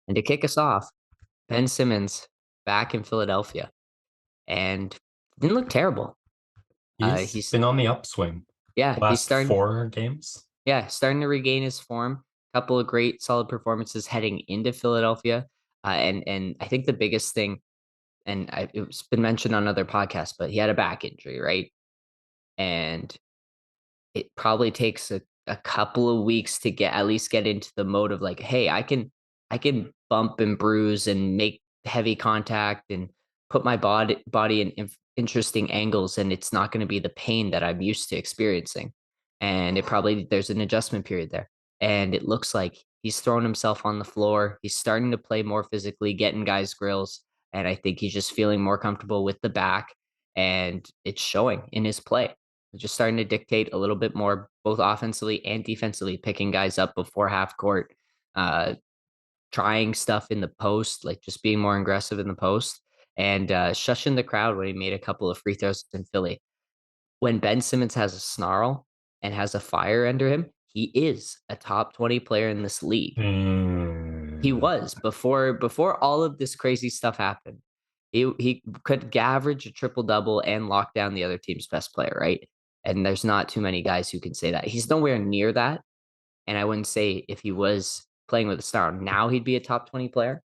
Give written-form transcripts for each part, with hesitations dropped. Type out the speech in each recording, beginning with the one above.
And to kick us off, Ben Simmons back in Philadelphia and didn't look terrible. He's He's been on the upswing yeah, he's last starting 4 games. starting to regain his form. Couple of great solid performances heading into Philadelphia. And I think the biggest thing, it's been mentioned on other podcasts, but he had a back injury, right? And it probably takes a couple of weeks to at least get into the mode of like, hey, I can bump and bruise and make heavy contact and put my body in interesting angles, and it's not going to be the pain that I'm used to experiencing. And it probably there's an adjustment period there. And it looks like he's throwing himself on the floor. He's starting to play more physically, getting guys grills. And I think he's just feeling more comfortable with the back. And it's showing in his play, just starting to dictate a little bit more, both offensively and defensively, picking guys up before half court, uh, trying stuff in the post, like just being more aggressive in the post, and shushing the crowd when he made a couple of free throws in Philly. When Ben Simmons has a snarl and has a fire under him, he is a top 20 player in this league. He Mm, was before all of this crazy stuff happened. He could average a triple double and lock down the other team's best player, right? And there's not too many guys who can say that. He's nowhere near that. And I wouldn't say if he was playing with a star now he'd be a top 20 player.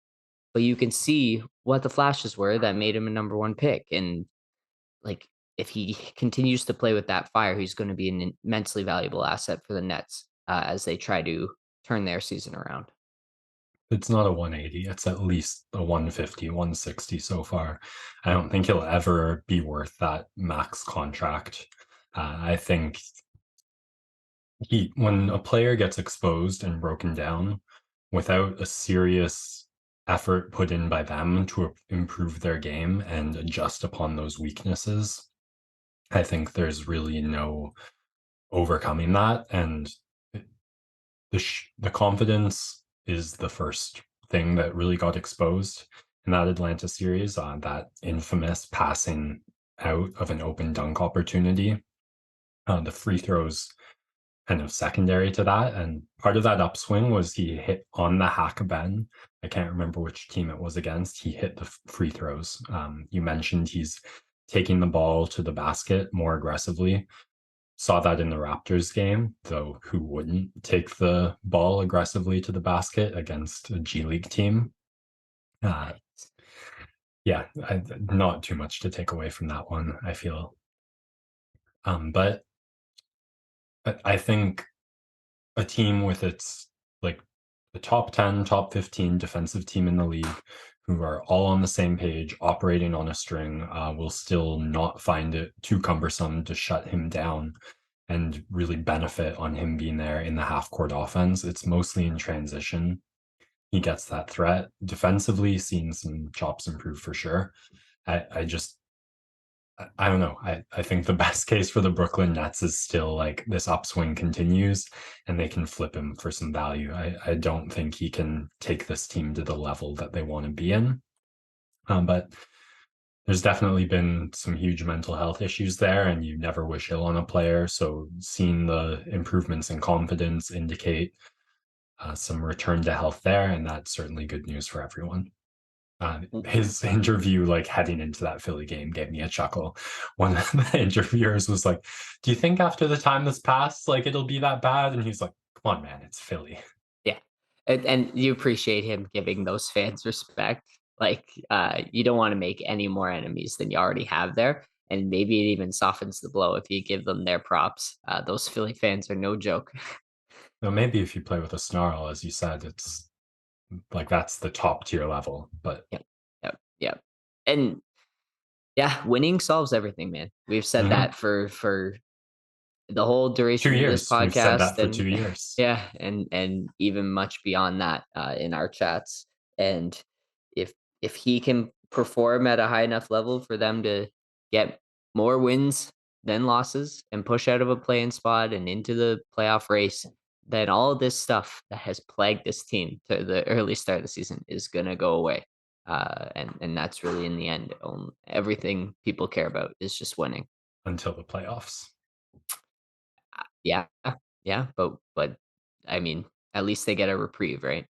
But you can see what the flashes were that made him a number one pick. And like if he continues to play with that fire, he's going to be an immensely valuable asset for the Nets as they try to turn their season around. it's not a 180. It's at least a 150, 160 so far. I don't think he'll ever be worth that max contract. I think when a player gets exposed and broken down without a serious effort put in by them to improve their game and adjust upon those weaknesses, I think there's really no overcoming that. And the confidence is the first thing that really got exposed in that Atlanta series, that infamous passing out of an open dunk opportunity. The free throws kind of secondary to that. And part of that upswing was he hit on the hack Ben. I can't remember which team it was against. He hit the free throws. You mentioned he's taking the ball to the basket more aggressively. Saw that in the Raptors game, though who wouldn't take the ball aggressively to the basket against a G League team? Uh, yeah, not too much to take away from that one, I feel. But I think a team with its like the top 10, top 15 defensive team in the league who are all on the same page, operating on a string, will still not find it too cumbersome to shut him down and really benefit on him being there in the half court offense. It's mostly in transition. He gets that threat. Defensively, seeing some chops improve for sure. I just I don't know. I think the best case for the Brooklyn Nets is still like this upswing continues and they can flip him for some value. I don't think he can take this team to the level that they want to be in. But there's definitely been some huge mental health issues there, and you never wish ill on a player. So seeing the improvements in confidence indicate some return to health there, and that's certainly good news for everyone. His interview, like heading into that Philly game, gave me a chuckle. One of the interviewers was like, "Do you think after the time that's passed, like it'll be that bad?" And he's like, "Come on, man, it's Philly." Yeah. And you appreciate him giving those fans respect. Like, you don't want to make any more enemies than you already have there. And maybe it even softens the blow if you give them their props. Those Philly fans are no joke. Now, maybe if you play with a snarl, as you said, it's like that's the top tier level. But Yep. Yep. Yep. And yeah, winning solves everything, man. We've said mhm. that for the whole two duration of this years, we've said podcast, that for and 2 years. yeah, and even much beyond that in our chats. And if if he can perform at a high enough level for them to get more wins than losses and push out of a play-in spot and into the playoff race, then all of this stuff that has plagued this team to the early start of the season is gonna go away. And that's really in the end everything people care about is just winning. Until the playoffs. Yeah, yeah, but I mean, at least they get a reprieve, right?